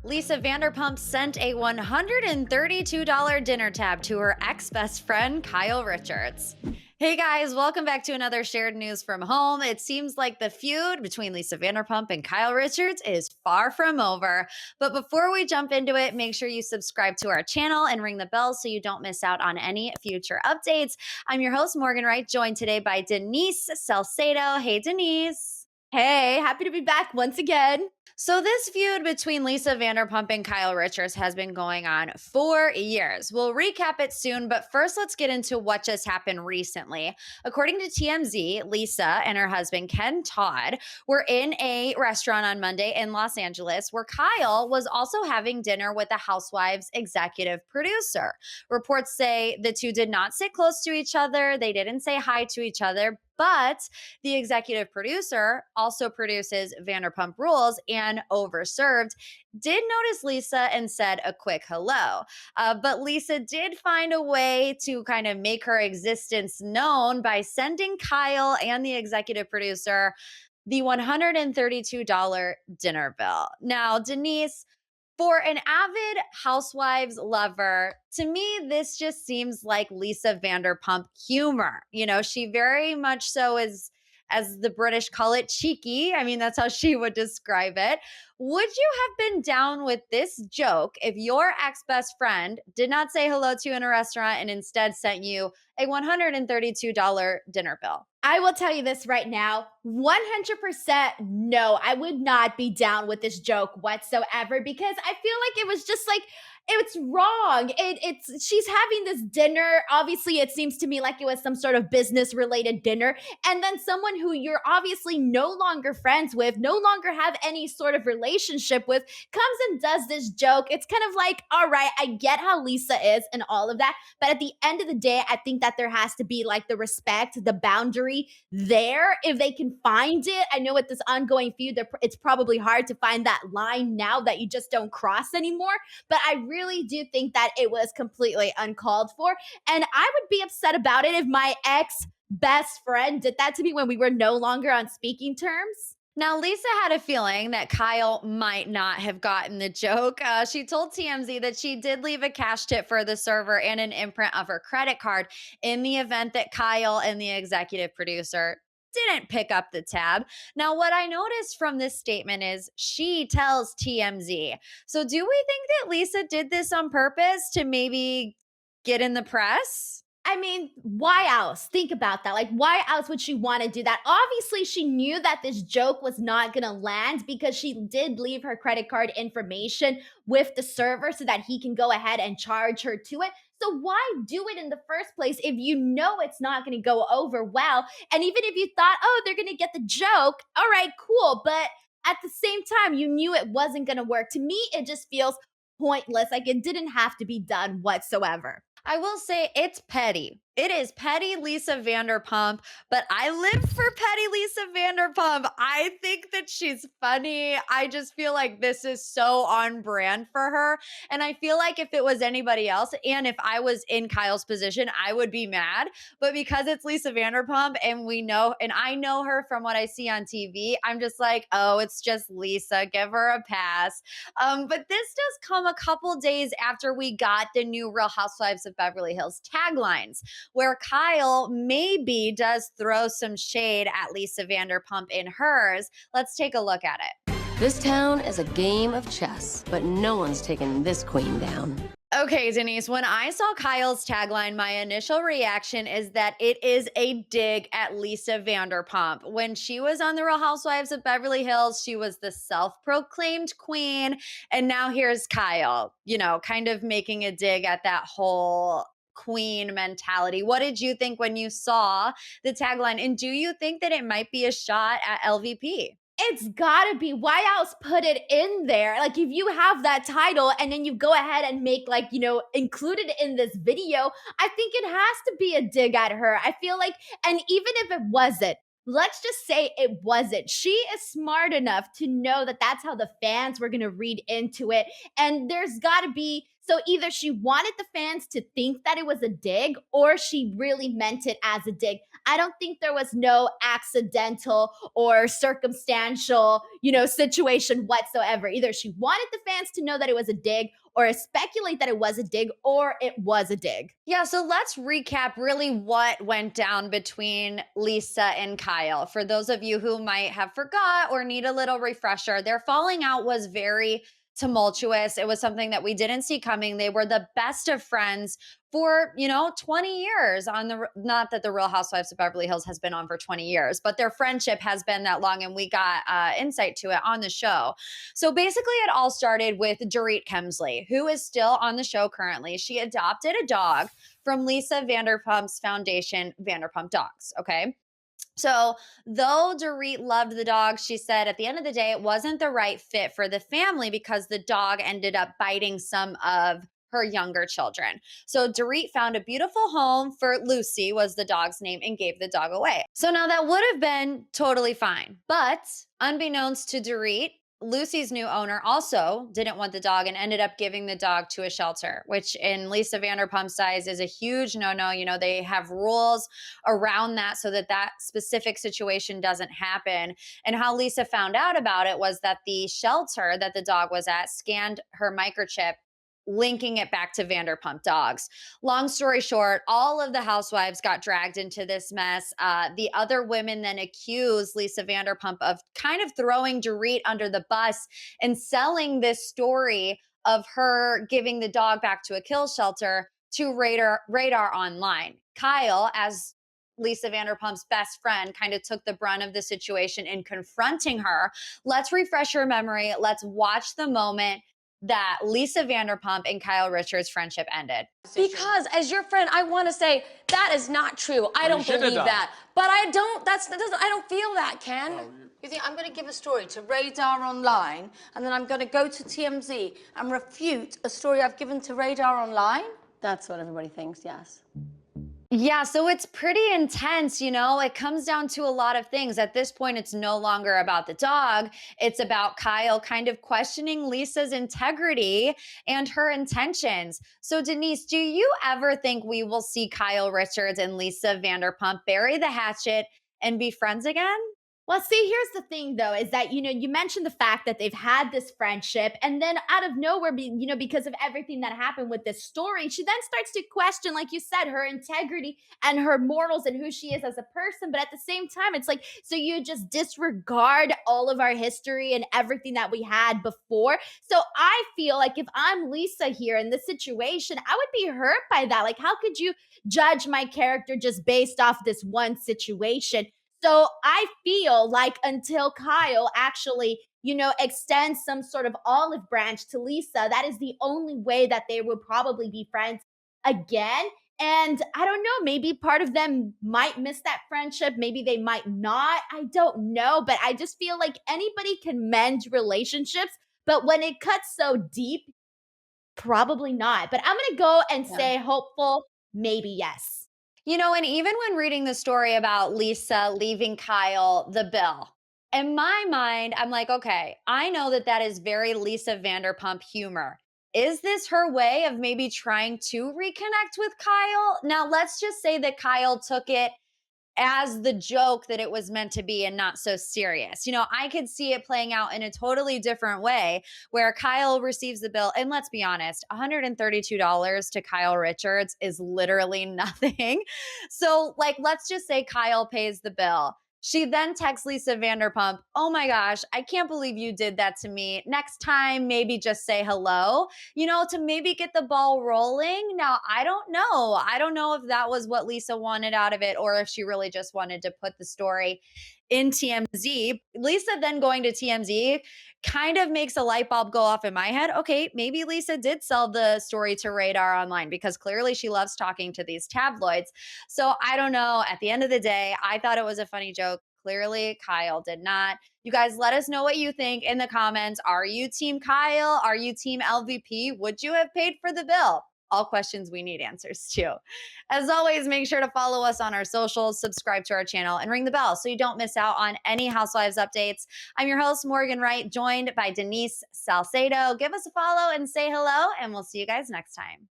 Lisa Vanderpump sent a $132 dinner tab to her ex-best friend, Kyle Richards. Hey guys, welcome back to another shared news from home. It seems like the feud between Lisa Vanderpump and Kyle Richards is far from over. But before we jump into it, make sure you subscribe to our channel and ring the bell so you don't miss out on any future updates. I'm your host, Morgan Wright, joined today by Denise Salcedo. Hey, Denise. Hey, happy to be back once again. So this feud between Lisa Vanderpump and Kyle Richards has been going on for years. We'll recap it soon, but first let's get into what just happened recently. According to TMZ, Lisa and her husband, Ken Todd, were in a restaurant on Monday in Los Angeles where Kyle was also having dinner with the Housewives executive producer. Reports say the two did not sit close to each other. They didn't say hi to each other, but the executive producer also produces Vanderpump Rules and Overserved, did notice Lisa and said a quick hello. But Lisa did find a way to kind of make her existence known by sending Kyle and the executive producer the $132 dinner bill. Now, Denise, for an avid Housewives lover, to me, this just seems like Lisa Vanderpump humor. You know, she very much so is, as the British call it, cheeky. I mean, that's how she would describe it. Would you have been down with this joke if your ex best friend did not say hello to you in a restaurant and instead sent you a $132 dinner bill? I will tell you this right now 100% no, I would not be down with this joke whatsoever because I feel like it was just like, it's wrong. It's she's having this dinner. Obviously, it seems to me like it was some sort of business related dinner. And then someone who you're obviously no longer friends with, no longer have any sort of relationship with, comes and does this joke. It's kind of like, all right, I get how Lisa is and all of that. But at the end of the day, I think that there has to be like the respect, the boundary there if they can find it. I know with this ongoing feud, it's probably hard to find that line now that you just don't cross anymore. But I really do think that it was completely uncalled for. And I would be upset about it if my ex best friend did that to me when we were no longer on speaking terms. Now, Lisa had a feeling that Kyle might not have gotten the joke. She told TMZ that she did leave a cash tip for the server and an imprint of her credit card in the event that Kyle and the executive producer didn't pick up the tab. Now, what I noticed from this statement is she tells TMZ. So, do we think that Lisa did this on purpose to maybe get in the press? I mean, why else? Think about that. Like, why else would she want to do that? Obviously, she knew that this joke was not going to land because she did leave her credit card information with the server so that he can go ahead and charge her to it. So why do it in the first place if you know it's not going to go over well? And even if you thought, oh, they're going to get the joke, all right, cool. But at the same time, you knew it wasn't going to work. To me, it just feels pointless. Like it didn't have to be done whatsoever. I will say it's petty. It is petty Lisa Vanderpump, but I live for petty Lisa Vanderpump. I think that she's funny. I just feel like this is so on brand for her. And I feel like if it was anybody else, and if I was in Kyle's position, I would be mad. But because it's Lisa Vanderpump and we know, and I know her from what I see on TV, I'm just like, oh, it's just Lisa. Give her a pass. But this does come a couple days after we got the new Real Housewives of Beverly Hills taglines, where Kyle maybe does throw some shade at Lisa Vanderpump in hers. Let's take a look at it. This town is a game of chess, but no one's taking this queen down. Okay, Denise, when I saw Kyle's tagline, my initial reaction is that it is a dig at Lisa Vanderpump. When she was on The Real Housewives of Beverly Hills, she was the self-proclaimed queen. And now here's Kyle, you know, kind of making a dig at that whole queen mentality. What did you think when you saw the tagline? And do you think that it might be a shot at LVP? It's gotta be. Why else put it in there? Like, if you have that title and then you go ahead and make, like, include it in this video, I think it has to be a dig at her. I feel like, and even if it wasn't, let's just say it wasn't. She is smart enough to know that that's how the fans were gonna read into it. And there's gotta be So either she wanted the fans to think that it was a dig or she really meant it as a dig. I don't think there was no accidental or circumstantial, situation whatsoever. Either she wanted the fans to know that it was a dig or speculate that it was a dig or it was a dig. Yeah, so let's recap really what went down between Lisa and Kyle. For those of you who might have forgot or need a little refresher, their falling out was very tumultuous. It was something that we didn't see coming. They were the best of friends for, 20 years on not that the Real Housewives of Beverly Hills has been on for 20 years, but their friendship has been that long and we got insight to it on the show. So basically, it all started with Dorit Kemsley, who is still on the show currently. She adopted a dog from Lisa Vanderpump's foundation, Vanderpump Dogs. Okay. So, though Dorit loved the dog, she said at the end of the day, it wasn't the right fit for the family because the dog ended up biting some of her younger children. So Dorit found a beautiful home for Lucy was the dog's name and gave the dog away. So now that would have been totally fine. But unbeknownst to Dorit, Lucy's new owner also didn't want the dog and ended up giving the dog to a shelter, which in Lisa Vanderpump's eyes is a huge no-no. They have rules around that so that that specific situation doesn't happen. And how Lisa found out about it was that the shelter that the dog was at scanned her microchip, linking it back to Vanderpump Dogs. Long story short, all of the housewives got dragged into this mess. The other women then accused Lisa Vanderpump of kind of throwing Dorit under the bus and selling this story of her giving the dog back to a kill shelter to Radar Online. Kyle, as Lisa Vanderpump's best friend, kind of took the brunt of the situation in confronting her. Let's refresh your memory. Let's watch the moment that Lisa Vanderpump and Kyle Richards' friendship ended. Because as your friend, I want to say that is not true. I don't believe that. But I don't. I don't feel that, Ken. You think I'm going to give a story to Radar Online, and then I'm going to go to TMZ and refute a story I've given to Radar Online? That's what everybody thinks, yes. Yeah, so it's pretty intense, It comes down to a lot of things. At this point, it's no longer about the dog. It's about Kyle kind of questioning Lisa's integrity and her intentions. So, Denise, do you ever think we will see Kyle Richards and Lisa Vanderpump bury the hatchet and be friends again? Well, see, here's the thing though, is that, you mentioned the fact that they've had this friendship and then out of nowhere, because of everything that happened with this story, she then starts to question, like you said, her integrity and her morals and who she is as a person. But at the same time, it's like, so you just disregard all of our history and everything that we had before. So I feel like if I'm Lisa here in this situation, I would be hurt by that. Like, how could you judge my character just based off this one situation? So I feel like until Kyle actually, extends some sort of olive branch to Lisa, that is the only way that they will probably be friends again. And I don't know, maybe part of them might miss that friendship. Maybe they might not. I don't know. But I just feel like anybody can mend relationships. But when it cuts so deep, probably not. But I'm going to go and say hopeful, maybe yes. And even when reading the story about Lisa leaving Kyle the bill, in my mind, I'm like, okay, I know that that is very Lisa Vanderpump humor. Is this her way of maybe trying to reconnect with Kyle? Now, let's just say that Kyle took it as the joke that it was meant to be and not so serious. I could see it playing out in a totally different way where Kyle receives the bill. And let's be honest, $132 to Kyle Richards is literally nothing. So, let's just say Kyle pays the bill. She then texts Lisa Vanderpump, oh my gosh, I can't believe you did that to me. Next time, maybe just say hello, to maybe get the ball rolling. Now, I don't know. I don't know if that was what Lisa wanted out of it or if she really just wanted to put the story in TMZ. Lisa then going to TMZ kind of makes a light bulb go off in my head. Okay, maybe Lisa did sell the story to Radar Online because clearly she loves talking to these tabloids. So I don't know. At the end of the day, I thought it was a funny joke. Clearly, Kyle did not. You guys, let us know what you think in the comments. Are you team Kyle? Are you team LVP? Would you have paid for the bill? all questions we need answers to. As always, make sure to follow us on our socials, subscribe to our channel, and ring the bell so you don't miss out on any Housewives updates. I'm your host, Morgan Wright, joined by Denise Salcedo. Give us a follow and say hello, and we'll see you guys next time.